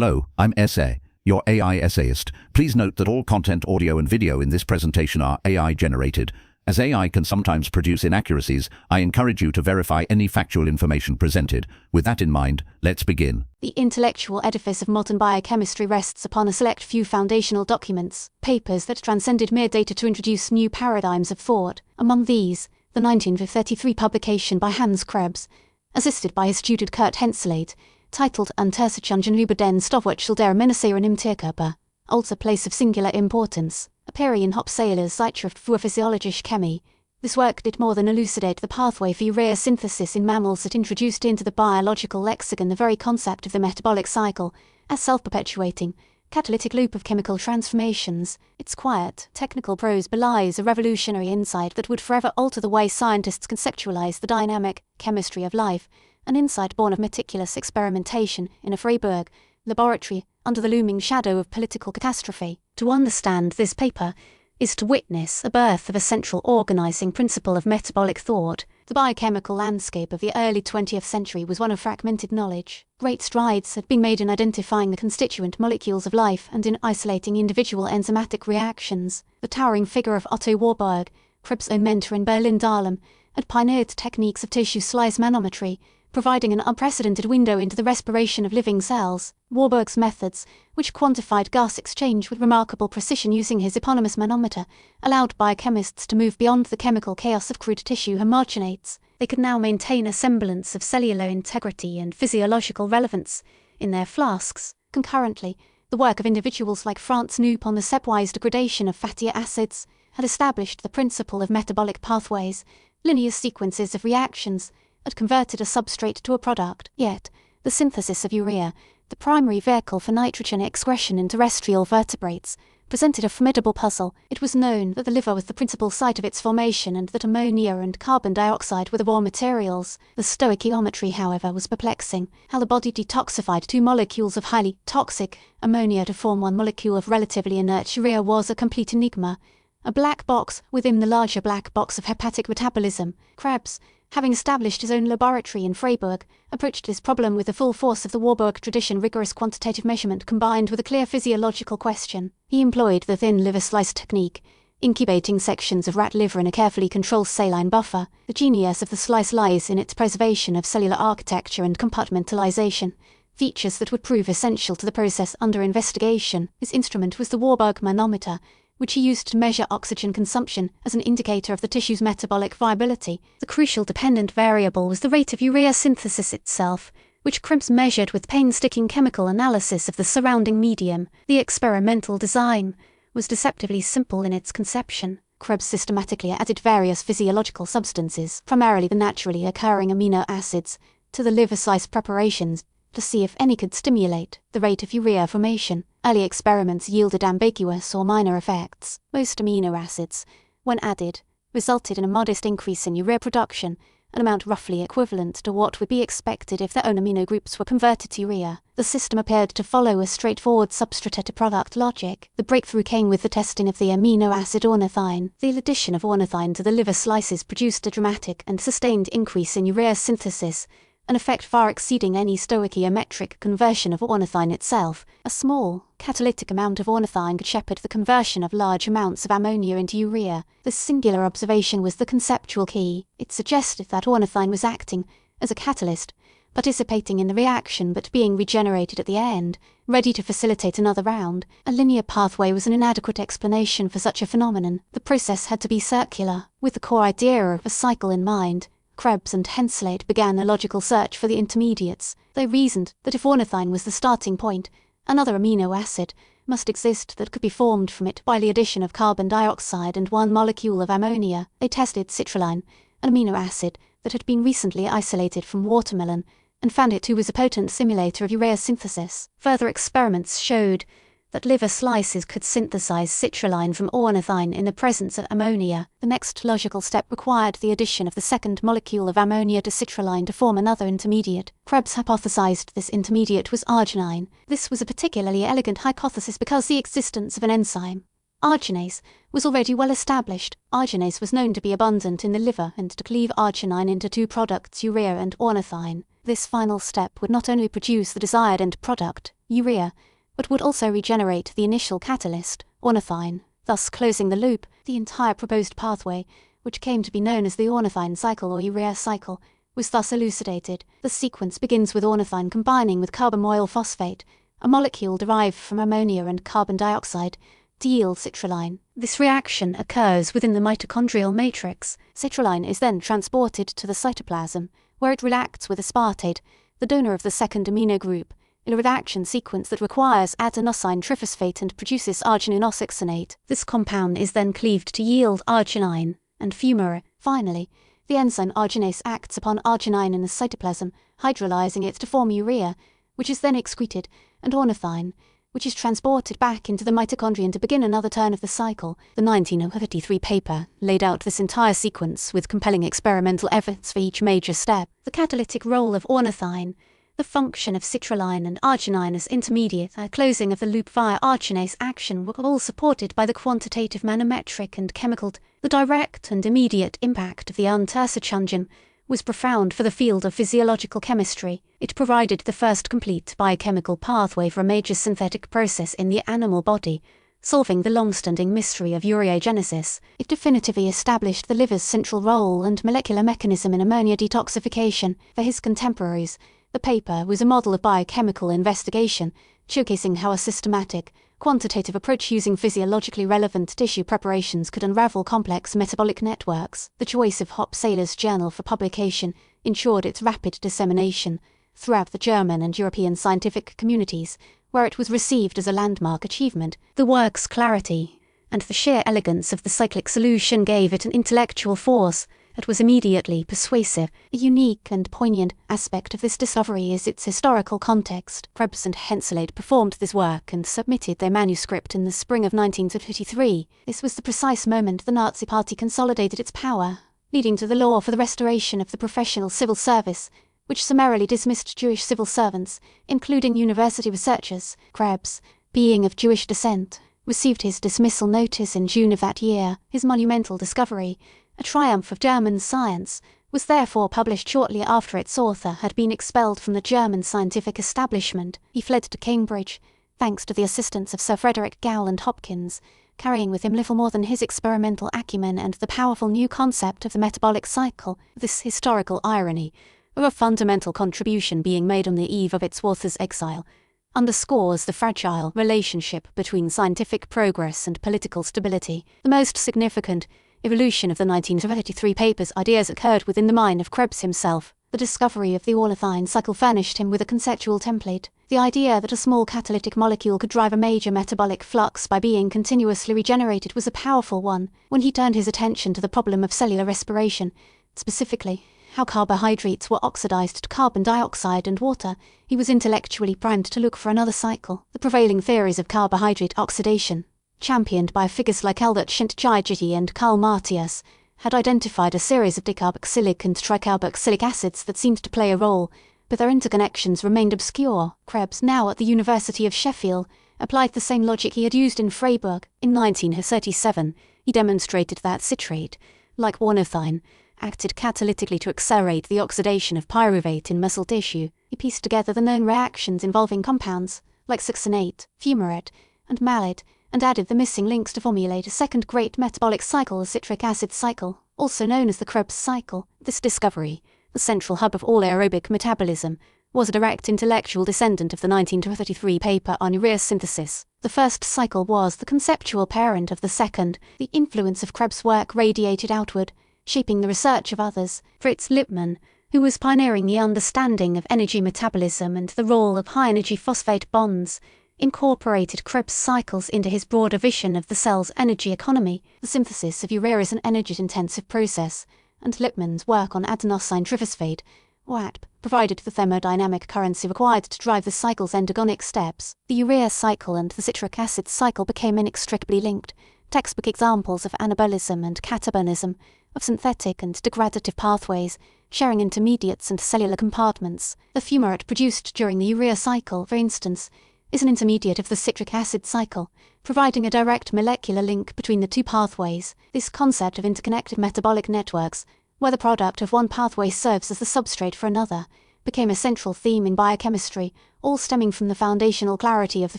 Hello, I'm Essay, your AI essayist. Please note that all content, audio and video in this presentation are AI generated. As AI can sometimes produce inaccuracies, I encourage you to verify any factual information presented. With that in mind, let's begin. The intellectual edifice of modern biochemistry rests upon a select few foundational documents, papers that transcended mere data to introduce new paradigms of thought. Among these, the 1933 publication by Hans Krebs, assisted by his student Kurt Henseleit, titled Untersuchungen über den Stoffwechsel der Aminosäuren im Tierkörper, also place of singular importance, appearing in Hauptsäuler Zeitschrift für Physiologische Chemie. This work did more than elucidate the pathway for urea synthesis in mammals that introduced into the biological lexicon the very concept of the metabolic cycle as self-perpetuating, catalytic loop of chemical transformations. Its quiet, technical prose belies a revolutionary insight that would forever alter the way scientists conceptualize the dynamic chemistry of life, an insight born of meticulous experimentation in a Freiburg laboratory under the looming shadow of political catastrophe. To understand this paper is to witness a birth of a central organizing principle of metabolic thought. The biochemical landscape of the early 20th century was one of fragmented knowledge. Great strides had been made in identifying the constituent molecules of life and in isolating individual enzymatic reactions. The towering figure of Otto Warburg, Krebs' own mentor in Berlin-Dahlem, had pioneered techniques of tissue slice manometry, providing an unprecedented window into the respiration of living cells. Warburg's methods, which quantified gas exchange with remarkable precision using his eponymous manometer, allowed biochemists to move beyond the chemical chaos of crude tissue homogenates. They could now maintain a semblance of cellular integrity and physiological relevance in their flasks. Concurrently, the work of individuals like Franz Knoop on the stepwise degradation of fatty acids had established the principle of metabolic pathways, linear sequences of reactions, had converted a substrate to a product. Yet, the synthesis of urea, the primary vehicle for nitrogen excretion in terrestrial vertebrates, presented a formidable puzzle. It was known that the liver was the principal site of its formation and that ammonia and carbon dioxide were the raw materials. The stoichiometry, however, was perplexing. How the body detoxified two molecules of highly toxic ammonia to form one molecule of relatively inert urea was a complete enigma. A black box within the larger black box of hepatic metabolism. Krebs, having established his own laboratory in Freiburg, approached this problem with the full force of the Warburg tradition. Rigorous quantitative measurement combined with a clear physiological question. He employed the thin liver slice technique, incubating sections of rat liver in a carefully controlled saline buffer. The genius of the slice lies in its preservation of cellular architecture and compartmentalization, features that would prove essential to the process under investigation. His instrument was the Warburg manometer, which he used to measure oxygen consumption as an indicator of the tissue's metabolic viability. The crucial dependent variable was the rate of urea synthesis itself, which Krebs measured with painstaking chemical analysis of the surrounding medium. The experimental design was deceptively simple in its conception. Krebs systematically added various physiological substances, primarily the naturally occurring amino acids, to the liver slice preparations to see if any could stimulate the rate of urea formation. Early experiments yielded ambiguous or minor effects. Most amino acids, when added, resulted in a modest increase in urea production, an amount roughly equivalent to what would be expected if their own amino groups were converted to urea. The system appeared to follow a straightforward substrate-to-product logic. The breakthrough came with the testing of the amino acid ornithine. The addition of ornithine to the liver slices produced a dramatic and sustained increase in urea synthesis, an effect far exceeding any stoichiometric conversion of ornithine itself. A small, catalytic amount of ornithine could shepherd the conversion of large amounts of ammonia into urea. This singular observation was the conceptual key. It suggested that ornithine was acting as a catalyst, participating in the reaction but being regenerated at the end, ready to facilitate another round. A linear pathway was an inadequate explanation for such a phenomenon. The process had to be circular, with the core idea of a cycle in mind. Krebs and Henseleit began a logical search for the intermediates. They reasoned that if ornithine was the starting point, another amino acid must exist that could be formed from it by the addition of carbon dioxide and one molecule of ammonia. They tested citrulline, an amino acid that had been recently isolated from watermelon, and found it too was a potent simulator of urea synthesis. Further experiments showed that liver slices could synthesize citrulline from ornithine in the presence of ammonia. The next logical step required the addition of the second molecule of ammonia to citrulline to form another intermediate. Krebs hypothesized this intermediate was arginine. This was a particularly elegant hypothesis because the existence of an enzyme, arginase, was already well established. Arginase was known to be abundant in the liver and to cleave arginine into two products, urea and ornithine. This final step would not only produce the desired end product, urea, but would also regenerate the initial catalyst, ornithine, thus closing the loop. The entire proposed pathway, which came to be known as the ornithine cycle or urea cycle, was thus elucidated. The sequence begins with ornithine combining with carbamoyl phosphate, a molecule derived from ammonia and carbon dioxide, to yield citrulline. This reaction occurs within the mitochondrial matrix. Citrulline is then transported to the cytoplasm, where it reacts with aspartate, the donor of the second amino group, in a reaction sequence that requires adenosine triphosphate and produces argininoxygenate. This compound is then cleaved to yield arginine and fumarate. Finally, the enzyme arginase acts upon arginine in the cytoplasm, hydrolyzing it to form urea, which is then excreted, and ornithine, which is transported back into the mitochondrion to begin another turn of the cycle. The 1933 paper laid out this entire sequence with compelling experimental evidence for each major step. The catalytic role of ornithine, the function of citrulline and arginine as intermediate, a closing of the loop via arginase action were all supported by the quantitative manometric and chemical. The direct and immediate impact of the untersuchungen was profound for the field of physiological chemistry. It provided the first complete biochemical pathway for a major synthetic process in the animal body, solving the long-standing mystery of ureagenesis. It definitively established the liver's central role and molecular mechanism in ammonia detoxification. For his contemporaries, the paper was a model of biochemical investigation, showcasing how a systematic, quantitative approach using physiologically relevant tissue preparations could unravel complex metabolic networks. The choice of Hop Sailor's journal for publication ensured its rapid dissemination throughout the German and European scientific communities, where it was received as a landmark achievement. The work's clarity and the sheer elegance of the cyclic solution gave it an intellectual force that was immediately persuasive. A unique and poignant aspect of this discovery is its historical context. Krebs and Henseleit performed this work and submitted their manuscript in the spring of 1953. This was the precise moment the Nazi Party consolidated its power, leading to the law for the restoration of the professional civil service, which summarily dismissed Jewish civil servants, including university researchers. Krebs, being of Jewish descent, received his dismissal notice in June of that year. His monumental discovery, a triumph of German science, was therefore published shortly after its author had been expelled from the German scientific establishment. He fled to Cambridge, thanks to the assistance of Sir Frederick Gowland Hopkins, carrying with him little more than his experimental acumen and the powerful new concept of the metabolic cycle. This historical irony, of a fundamental contribution being made on the eve of its author's exile, underscores the fragile relationship between scientific progress and political stability. The most significant evolution of the 1933 paper's ideas occurred within the mind of Krebs himself. The discovery of the ornithine cycle furnished him with a conceptual template. The idea that a small catalytic molecule could drive a major metabolic flux by being continuously regenerated was a powerful one. When he turned his attention to the problem of cellular respiration, specifically how carbohydrates were oxidized to carbon dioxide and water, he was intellectually primed to look for another cycle. The prevailing theories of carbohydrate oxidation, championed by figures like Albert Szent-Györgyi and Karl Martius, had identified a series of decarboxylic and tricarboxylic acids that seemed to play a role, but their interconnections remained obscure. Krebs, now at the University of Sheffield, applied the same logic he had used in Freiburg. In 1937, he demonstrated that citrate, like ornithine, acted catalytically to accelerate the oxidation of pyruvate in muscle tissue. He pieced together the known reactions involving compounds like succinate, fumarate, and malate, and added the missing links to formulate a second great metabolic cycle, the citric acid cycle, also known as the Krebs cycle. This discovery, the central hub of all aerobic metabolism, was a direct intellectual descendant of the 1933 paper on urea synthesis. The first cycle was the conceptual parent of the second. The influence of Krebs' work radiated outward, shaping the research of others. Fritz Lippmann, who was pioneering the understanding of energy metabolism and the role of high-energy phosphate bonds, incorporated Krebs cycles into his broader vision of the cell's energy economy. The synthesis of urea is an energy-intensive process, and Lippmann's work on adenosine triphosphate, or ATP, provided the thermodynamic currency required to drive the cycle's endergonic steps. The urea cycle and the citric acid cycle became inextricably linked, textbook examples of anabolism and catabolism, of synthetic and degradative pathways, sharing intermediates and cellular compartments. The fumarate produced during the urea cycle, for instance, is an intermediate of the citric acid cycle, providing a direct molecular link between the two pathways. This concept of interconnected metabolic networks, where the product of one pathway serves as the substrate for another, became a central theme in biochemistry, all stemming from the foundational clarity of the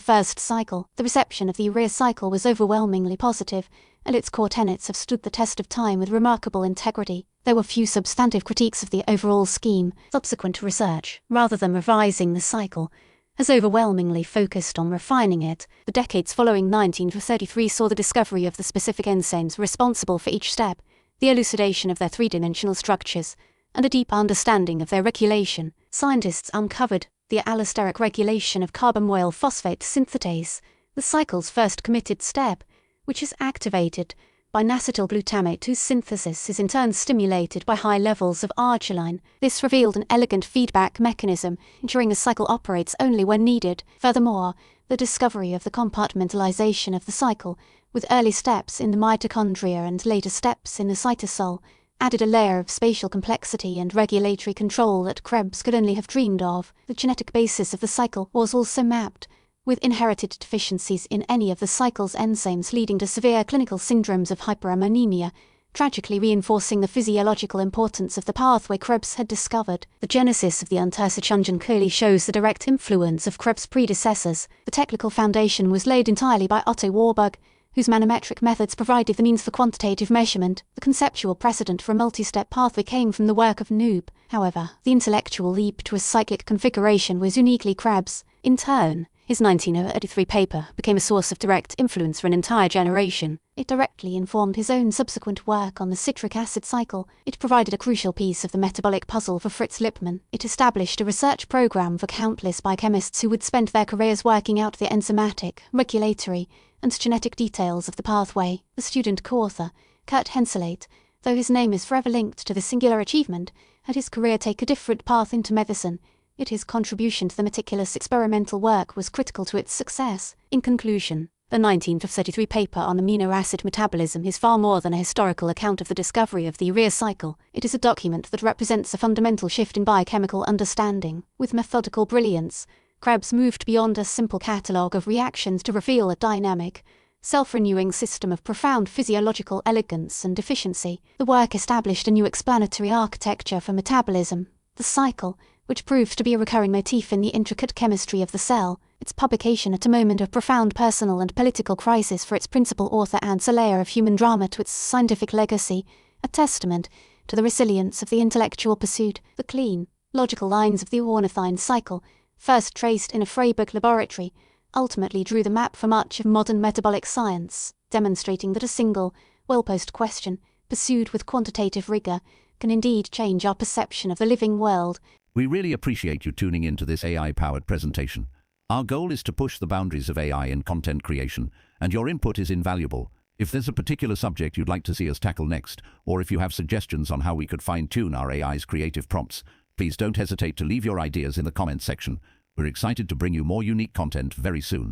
first cycle. The reception of the urea cycle was overwhelmingly positive, and its core tenets have stood the test of time with remarkable integrity. There were few substantive critiques of the overall scheme. Subsequent research, rather than revising the cycle, has overwhelmingly focused on refining it. The decades following 1933 saw the discovery of the specific enzymes responsible for each step, the elucidation of their three-dimensional structures, and a deep understanding of their regulation. Scientists uncovered the allosteric regulation of carbamoyl phosphate synthetase, the cycle's first committed step, which is activated by N-acetylglutamate, whose synthesis is in turn stimulated by high levels of arginine. This revealed an elegant feedback mechanism, ensuring a cycle operates only when needed. Furthermore, the discovery of the compartmentalization of the cycle, with early steps in the mitochondria and later steps in the cytosol, added a layer of spatial complexity and regulatory control that Krebs could only have dreamed of. The genetic basis of the cycle was also mapped, with inherited deficiencies in any of the cycle's enzymes leading to severe clinical syndromes of hyperammonemia, tragically reinforcing the physiological importance of the pathway Krebs had discovered. The genesis of the Untersuchungen clearly shows the direct influence of Krebs' predecessors. The technical foundation was laid entirely by Otto Warburg, whose manometric methods provided the means for quantitative measurement. The conceptual precedent for a multi-step pathway came from the work of Noob. However, the intellectual leap to a cyclic configuration was uniquely Krebs. In turn, his 1933 paper became a source of direct influence for an entire generation. It directly informed his own subsequent work on the citric acid cycle. It provided a crucial piece of the metabolic puzzle for Fritz Lippmann. It established a research program for countless biochemists who would spend their careers working out the enzymatic, regulatory, and genetic details of the pathway. The student co-author, Kurt Henseleit, though his name is forever linked to this singular achievement, had his career take a different path into medicine, yet his contribution to the meticulous experimental work was critical to its success. In conclusion, the 1933 paper on amino acid metabolism is far more than a historical account of the discovery of the urea cycle. It is a document that represents a fundamental shift in biochemical understanding. With methodical brilliance, Krebs moved beyond a simple catalogue of reactions to reveal a dynamic, self-renewing system of profound physiological elegance and efficiency. The work established a new explanatory architecture for metabolism, the cycle, which proved to be a recurring motif in the intricate chemistry of the cell. Its publication at a moment of profound personal and political crisis for its principal author adds a layer of human drama to its scientific legacy, a testament to the resilience of the intellectual pursuit. The clean, logical lines of the ornithine cycle, first traced in a Freiburg laboratory, ultimately drew the map for much of modern metabolic science, demonstrating that a single, well-posed question, pursued with quantitative rigor, can indeed change our perception of the living world. We really appreciate you tuning into this AI-powered presentation. Our goal is to push the boundaries of AI in content creation, and your input is invaluable. If there's a particular subject you'd like to see us tackle next, or if you have suggestions on how we could fine-tune our AI's creative prompts, please don't hesitate to leave your ideas in the comments section. We're excited to bring you more unique content very soon.